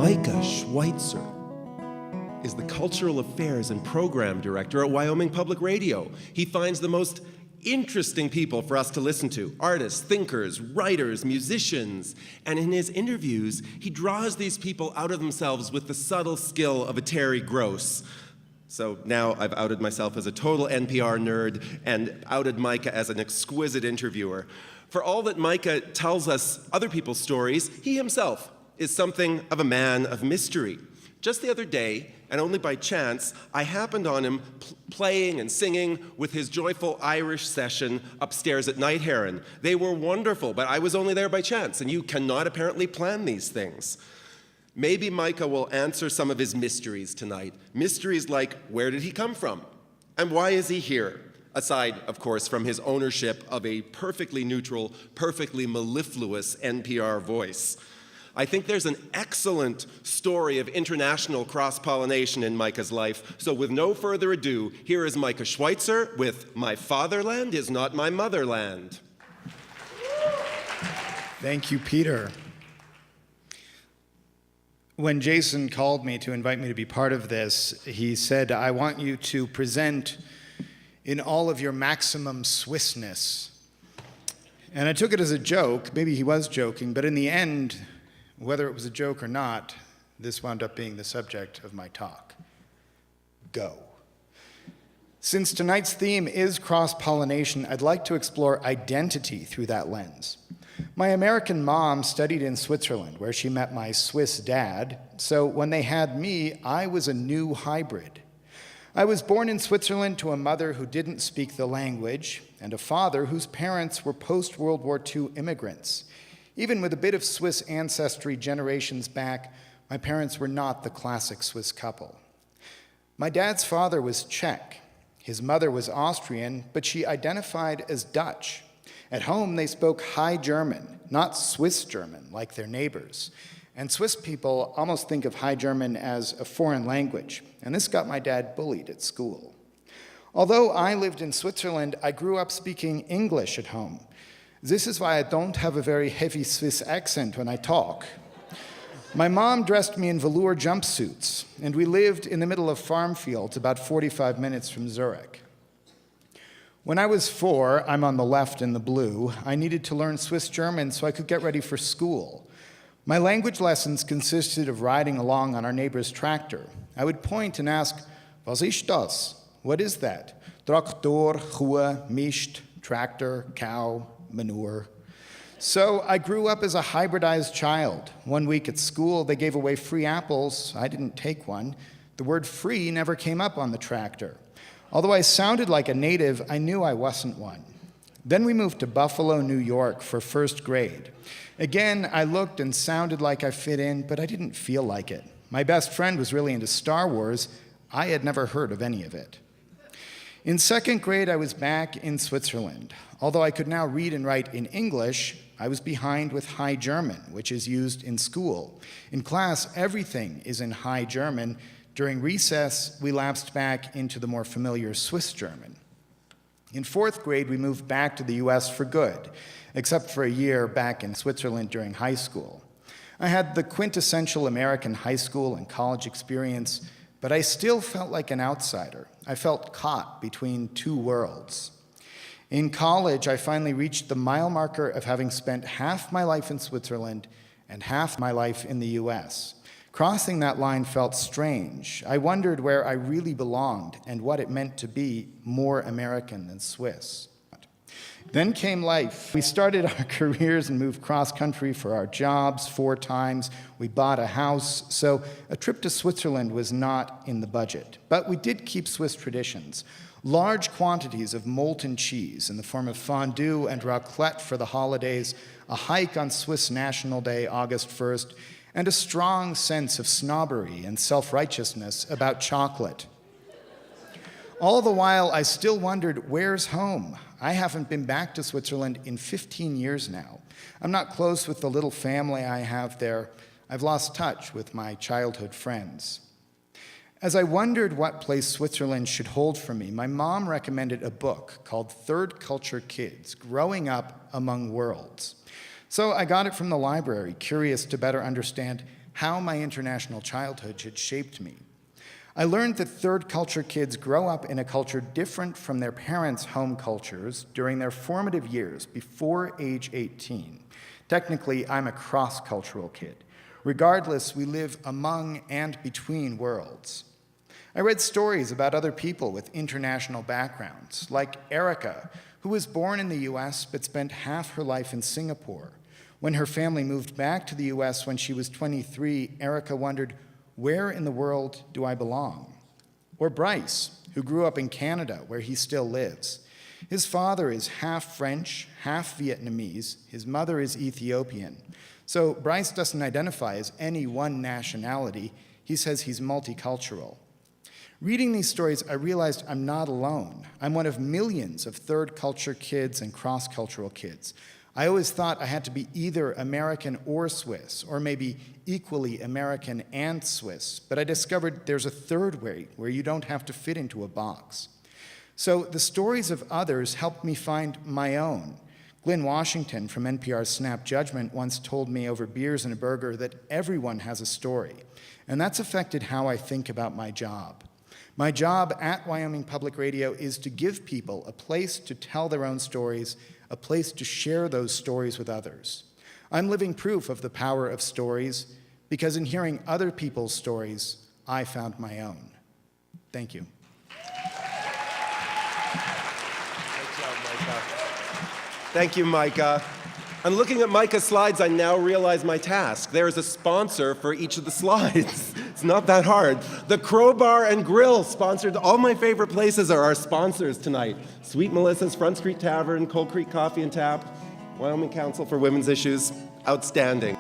Micah Schweizer is the Cultural Affairs and Program Director at Wyoming Public Radio. He finds the most interesting people for us to listen to: artists, thinkers, writers, musicians. And in his interviews, he draws these people out of themselves with the subtle skill of a Terry Gross. So now I've outed myself as a total NPR nerd and outed Micah as an exquisite interviewer. For all that Micah tells us other people's stories, he himself is something of a man of mystery. Just the other day, and only by chance, I happened on him playing and singing with his joyful Irish session upstairs at Night Heron. They were wonderful, but I was only there by chance, and you cannot apparently plan these things. Maybe Micah will answer some of his mysteries tonight. Mysteries like, where did he come from? And why is he here? Aside, of course, from his ownership of a perfectly neutral, perfectly mellifluous NPR voice. I think there's an excellent story of international cross-pollination in Micah's life. So with no further ado, here is Micah Schweizer with My Fatherland Is Not My Motherland. Thank you, Peter. When Jason called me to invite me to be part of this, he said, I want you to present in all of your maximum Swissness. And I took it as a joke. Maybe he was joking, but in the end, whether it was a joke or not, this wound up being the subject of my talk. Go. Since tonight's theme is cross-pollination, I'd like to explore identity through that lens. My American mom studied in Switzerland, where she met my Swiss dad, so when they had me, I was a new hybrid. I was born in Switzerland to a mother who didn't speak the language, and a father whose parents were post-World War II immigrants. Even with a bit of Swiss ancestry generations back, my parents were not the classic Swiss couple. My dad's father was Czech. His mother was Austrian, but she identified as Dutch. At home, they spoke High German, not Swiss German, like their neighbors. And Swiss people almost think of High German as a foreign language, and this got my dad bullied at school. Although I lived in Switzerland, I grew up speaking English at home. This is why I don't have a very heavy Swiss accent when I talk. My mom dressed me in velour jumpsuits, and we lived in the middle of farm fields about 45 minutes from Zurich. When I was 4, I'm on the left in the blue, I needed to learn Swiss German so I could get ready for school. My language lessons consisted of riding along on our neighbor's tractor. I would point and ask, Was ist das? What is that? Traktor, Kuh, Mischt, tractor, cow, manure. So I grew up as a hybridized child. One week at school, they gave away free apples. I didn't take one. The word free never came up on the tractor. Although I sounded like a native, I knew I wasn't one. Then we moved to Buffalo, New York for first grade. Again, I looked and sounded like I fit in, but I didn't feel like it. My best friend was really into Star Wars. I had never heard of any of it. In second grade, I was back in Switzerland. Although I could now read and write in English, I was behind with High German, which is used in school. In class, everything is in High German. During recess, we lapsed back into the more familiar Swiss German. In fourth grade, we moved back to the US for good, except for a year back in Switzerland during high school. I had the quintessential American high school and college experience, but I still felt like an outsider. I felt caught between two worlds. In college, I finally reached the mile marker of having spent half my life in Switzerland and half my life in the US. Crossing that line felt strange. I wondered where I really belonged and what it meant to be more American than Swiss. Then came life. We started our careers and moved cross-country for our jobs 4 times. We bought a house, so a trip to Switzerland was not in the budget. But we did keep Swiss traditions. Large quantities of molten cheese in the form of fondue and raclette for the holidays, a hike on Swiss National Day, August 1st, and a strong sense of snobbery and self-righteousness about chocolate. All the while, I still wondered, where's home? I haven't been back to Switzerland in 15 years now. I'm not close with the little family I have there. I've lost touch with my childhood friends. As I wondered what place Switzerland should hold for me, my mom recommended a book called Third Culture Kids, Growing Up Among Worlds. So I got it from the library, curious to better understand how my international childhood had shaped me. I learned that third culture kids grow up in a culture different from their parents' home cultures during their formative years before age 18. Technically, I'm a cross-cultural kid. Regardless, we live among and between worlds. I read stories about other people with international backgrounds, like Erica, who was born in the US but spent half her life in Singapore. When her family moved back to the US when she was 23, Erica wondered, where in the world do I belong? Or Bryce, who grew up in Canada, where he still lives. His father is half French, half Vietnamese. His mother is Ethiopian. So Bryce doesn't identify as any one nationality. He says he's multicultural. Reading these stories, I realized I'm not alone. I'm one of millions of third culture kids and cross-cultural kids. I always thought I had to be either American or Swiss, or maybe equally American and Swiss, but I discovered there's a third way where you don't have to fit into a box. So the stories of others helped me find my own. Glynn Washington from NPR's Snap Judgment once told me over beers and a burger that everyone has a story, and that's affected how I think about my job. My job at Wyoming Public Radio is to give people a place to tell their own stories, a place to share those stories with others. I'm living proof of the power of stories because in hearing other people's stories, I found my own. Thank you. Thank you, Micah. I'm looking at Micah's slides. I now realize my task. There is a sponsor for each of the slides. It's not that hard. The Crowbar and Grill sponsored. All my favorite places are our sponsors tonight. Sweet Melissa's, Front Street Tavern, Cold Creek Coffee and Tap, Wyoming Council for Women's Issues. Outstanding.